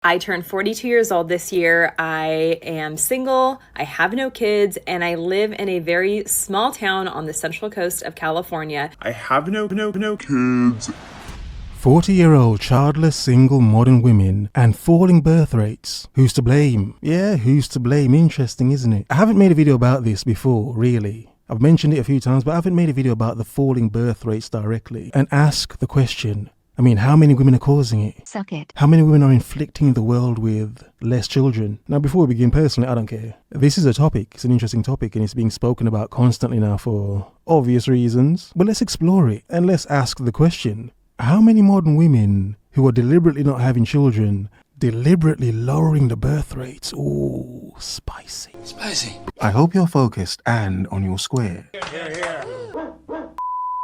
I turned 42 years old this year. I am single, I have no kids, and I live in a very small town on the central coast of California. I have no kids. 40-year-old childless single modern women and falling birth rates. Who's to blame? Yeah, who's to blame? Interesting, isn't it? I haven't made a video about this before, really. I've mentioned it a few times, but I haven't made a video about the falling birth rates directly. And ask the question, how many women are causing it? Suck it. How many women are inflicting the world with less children? Now, before we begin, personally, I don't care. This is a topic. It's an interesting topic, and it's being spoken about constantly now for obvious reasons. But let's explore it, and let's ask the question. How many modern women who are deliberately not having children, deliberately lowering the birth rates? Ooh, spicy. Spicy. I hope you're focused and on your square.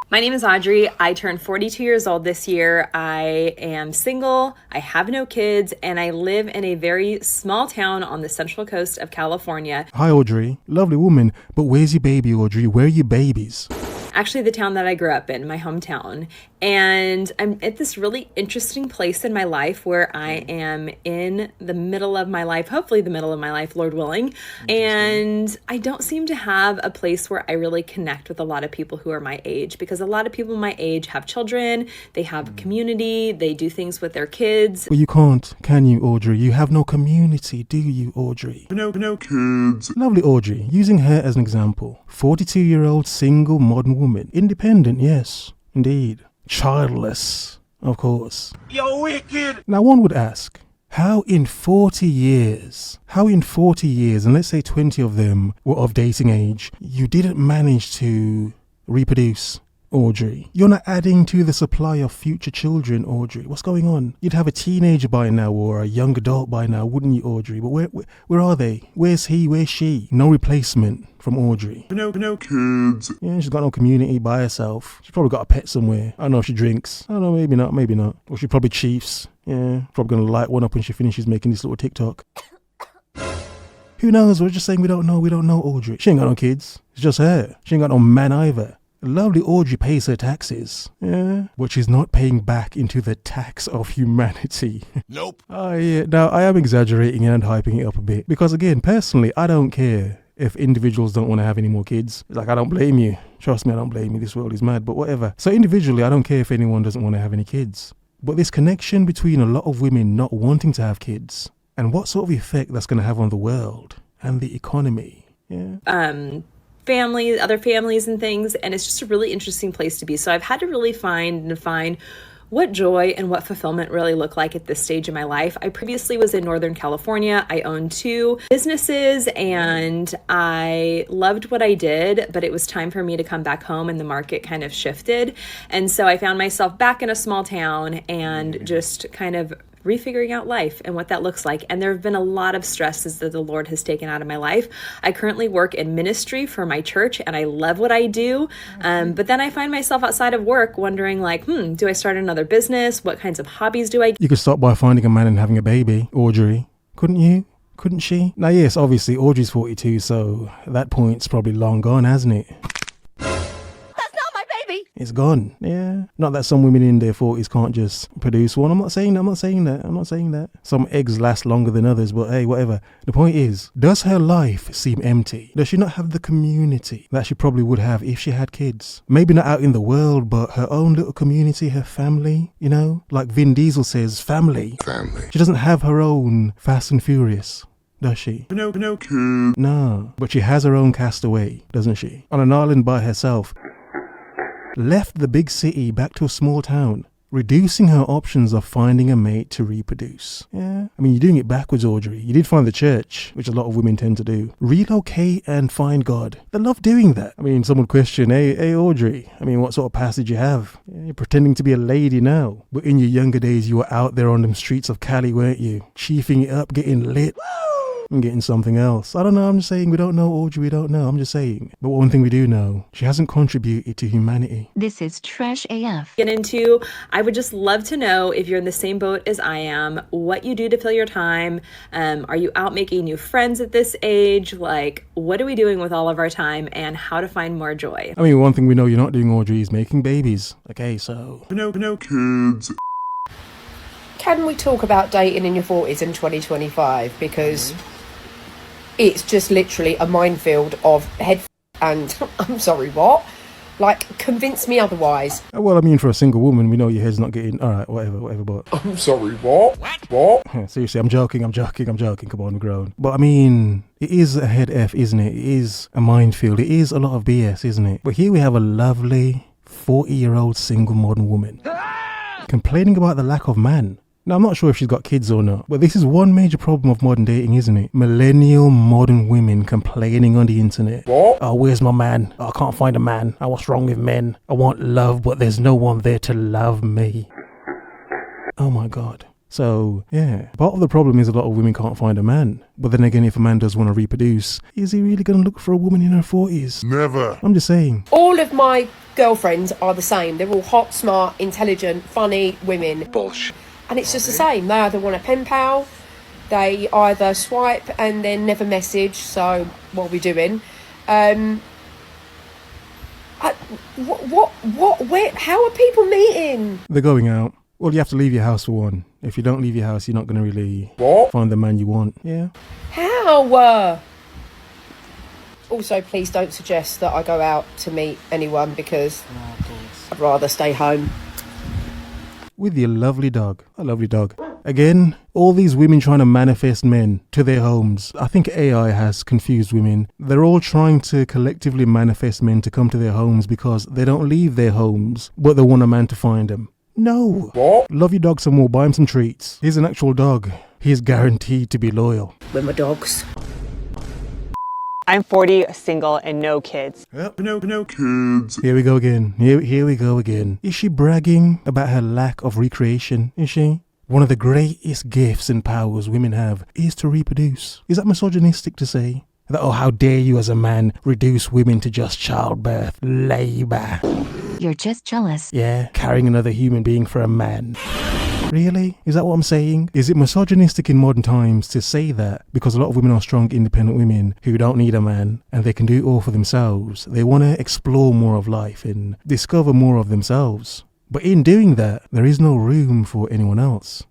My name is Audrey. I turned 42 years old this year. I am single, I have no kids, and I live in a very small town on the central coast of California. Hi, Audrey. Lovely woman. But where's your baby, Audrey? Where are your babies? Actually, the town that I grew up in, my hometown. And I'm at this really interesting place in my life where I am in the middle of my life, hopefully the middle of my life, Lord willing. And I don't seem to have a place where I really connect with a lot of people who are my age, because a lot of people my age have children, they have a community, they do things with their kids. Well, you can't, can you, Audrey? You have no community, do you, Audrey? No kids. Lovely Audrey, using her as an example. 42-year-old single modern woman. Independent, yes, indeed. Childless, of course. You're wicked. Now one would ask, how in 40 years, and let's say 20 of them were of dating age, you didn't manage to reproduce, Audrey? You're not adding to the supply of future children, Audrey. What's going on? You'd have a teenager by now or a young adult by now, wouldn't you, Audrey? But where are they? Where's he? Where's she? No replacement from Audrey. No kids. Yeah, she's got no community by herself. She's probably got a pet somewhere. I don't know if she drinks. I don't know, maybe not. Or she probably chiefs. Yeah, probably gonna light one up when she finishes making this little TikTok. Who knows? We're just saying we don't know, Audrey. She ain't got no kids. It's just her. She ain't got no man either. Lovely Audrey pays her taxes. Yeah, but she's not paying back into the tax of humanity. Nope. Yeah. Now, I am exaggerating and hyping it up a bit. Because again, personally, I don't care if individuals don't want to have any more kids. Like, I don't blame you. Trust me, I don't blame you. This world is mad, but whatever. So individually, I don't care if anyone doesn't want to have any kids. But this connection between a lot of women not wanting to have kids and what sort of effect that's going to have on the world and the economy. Yeah. Families, other families and things, and it's just a really interesting place to be. So I've had to really find and define what joy and what fulfillment really look like at this stage in my life. I previously was in Northern California. I owned 2 businesses and I loved what I did, but it was time for me to come back home and the market kind of shifted. And so I found myself back in a small town and just kind of refiguring out life and what that looks like. And there have been a lot of stresses that the Lord has taken out of my life. I currently work in ministry for my church and I love what I do. But then I find myself outside of work wondering do I start another business? What kinds of hobbies do I? You could start by finding a man and having a baby, Audrey. Couldn't you? Couldn't she? Now, yes, obviously Audrey's 42, so that point's probably long gone, hasn't it? It's gone. Yeah. Not that some women in their 40s can't just produce one. I'm not saying that. Some eggs last longer than others, but hey, whatever. The point is, does her life seem empty? Does she not have the community that she probably would have if she had kids? Maybe not out in the world, but her own little community, her family, like Vin Diesel says, family. She doesn't have her own Fast and Furious, does she? No kids. No, but she has her own Castaway, doesn't she? On an island by herself. Left the big city back to a small town, reducing her options of finding a mate to reproduce. Yeah, you're doing it backwards, Audrey. You did find the church, which a lot of women tend to do. Relocate and find God. They love doing that. Some would question, hey, Audrey, what sort of past did you have? Yeah, you're pretending to be a lady now. But in your younger days, you were out there on them streets of Cali, weren't you? Chiefing it up, getting lit. And getting something else. I don't know, I'm just saying we don't know, Audrey, we don't know, I'm just saying. But one thing we do know, she hasn't contributed to humanity. This is trash AF. Get into, I would just love to know if you're in the same boat as I am, what you do to fill your time. Are you out making new friends at this age? What are we doing with all of our time and how to find more joy? One thing we know you're not doing, Audrey, is making babies. Okay, so. No kids. can we talk about dating in your 40s in 2025? Because it's just literally a minefield of head and I'm sorry, what? Like, convince me otherwise. Well, I mean, for a single woman, we know your head's not getting... All right, whatever, but... I'm sorry, what? What? Seriously, I'm joking. Come on, we're grown. But I mean, it is a head F, isn't it? It is a minefield. It is a lot of BS, isn't it? But here we have a lovely 40-year-old single modern woman complaining about the lack of man. Now, I'm not sure if she's got kids or not, but this is one major problem of modern dating, isn't it? Millennial modern women complaining on the internet. What? Oh, where's my man? Oh, I can't find a man. Oh, what's wrong with men? I want love, but there's no one there to love me. Oh my God. So, yeah, part of the problem is a lot of women can't find a man. But then again, if a man does want to reproduce, is he really going to look for a woman in her 40s? Never. I'm just saying. All of my girlfriends are the same. They're all hot, smart, intelligent, funny women. Bullshit. And it's just the same. They either want a pen pal, they either swipe and then never message, so what are we doing? Where, how are people meeting? They're going out. Well, you have to leave your house for one. If you don't leave your house, you're not going to really find the man you want. Yeah. How? Also, please don't suggest that I go out to meet anyone because I'd rather stay home. With your lovely dog. A lovely dog. Again, all these women trying to manifest men to their homes. I think AI has confused women. They're all trying to collectively manifest men to come to their homes because they don't leave their homes, but they want a man to find them. No. What? Love your dog some more. Buy him some treats. He's an actual dog. He is guaranteed to be loyal. With my dogs. I'm 40, single, and no kids. Yep. No kids. Here we go again. Here we go again. Is she bragging about her lack of recreation? Is she? One of the greatest gifts and powers women have is to reproduce. Is that misogynistic to say? That, oh, how dare you as a man reduce women to just childbirth, labor. You're just jealous. Yeah, carrying another human being for a man. Really? Is that what I'm saying? Is it misogynistic in modern times to say that because a lot of women are strong, independent women who don't need a man and they can do it all for themselves? They want to explore more of life and discover more of themselves. But in doing that, there is no room for anyone else.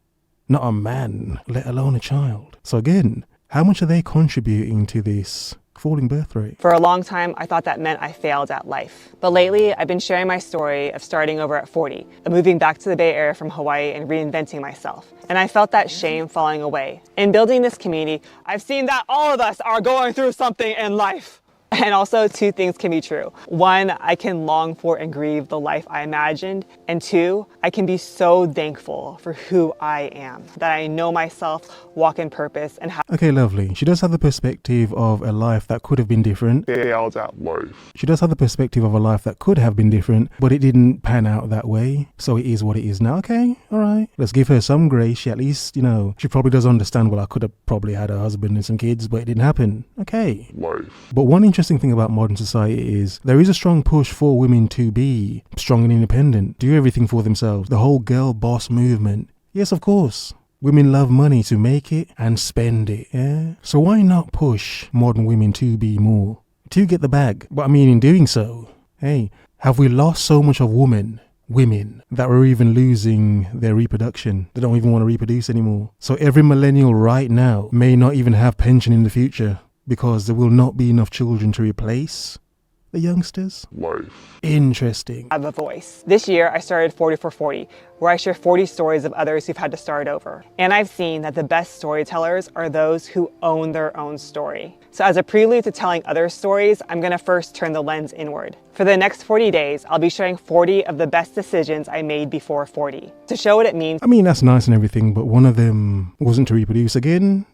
Not a man, let alone a child. So again, how much are they contributing to this falling birth rate? For a long time, I thought that meant I failed at life. But lately, I've been sharing my story of starting over at 40, of moving back to the Bay Area from Hawaii and reinventing myself. And I felt that shame falling away. In building this community, I've seen that all of us are going through something in life. And also, two things can be true. One, I can long for and grieve the life I imagined. And two, I can be so thankful for who I am, that I know myself, walk in purpose, and have... Okay, lovely. She does have the perspective of a life that could have been different. Failed at life. She does have the perspective of a life that could have been different, but it didn't pan out that way. So it is what it is now. Okay, all right. Let's give her some grace. She at least, she probably does understand, well, I could have probably had a husband and some kids, but it didn't happen. Okay. Life. But one interesting thing about modern society is there is a strong push for women to be strong and independent, do everything for themselves. The whole girl boss movement. Yes, of course. Women love money to make it and spend it, yeah? So why not push modern women to be more? To get the bag. But I mean, in doing so, hey, have we lost so much of women, that we're even losing their reproduction? They don't even want to reproduce anymore. So every millennial right now may not even have pension in the future because there will not be enough children to replace the youngsters. Life. Interesting. I have a voice. This year, I started 40 for 40, where I share 40 stories of others who've had to start over. And I've seen that the best storytellers are those who own their own story. So as a prelude to telling other stories, I'm gonna first turn the lens inward. For the next 40 days, I'll be sharing 40 of the best decisions I made before 40, to show what it means. I mean, that's nice and everything, but one of them wasn't to reproduce again,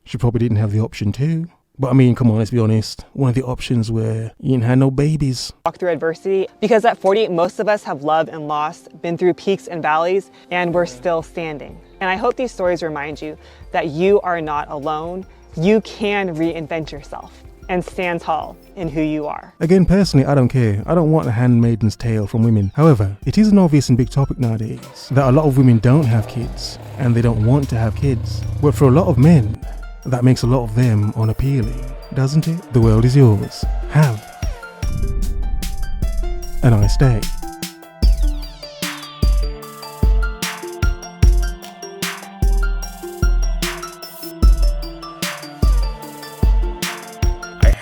She probably didn't have the option to. But I mean, come on, let's be honest. One of the options where you didn't have no babies. Walk through adversity, because at 40, most of us have loved and lost, been through peaks and valleys, and we're still standing. And I hope these stories remind you that you are not alone. You can reinvent yourself and stand tall in who you are. Again, personally, I don't care. I don't want a handmaiden's tale from women. However, it is an obvious and big topic nowadays that a lot of women don't have kids and they don't want to have kids. But for a lot of men, that makes a lot of them unappealing, doesn't it? The world is yours. Have a nice day.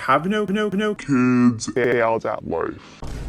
have no kids, failed at life.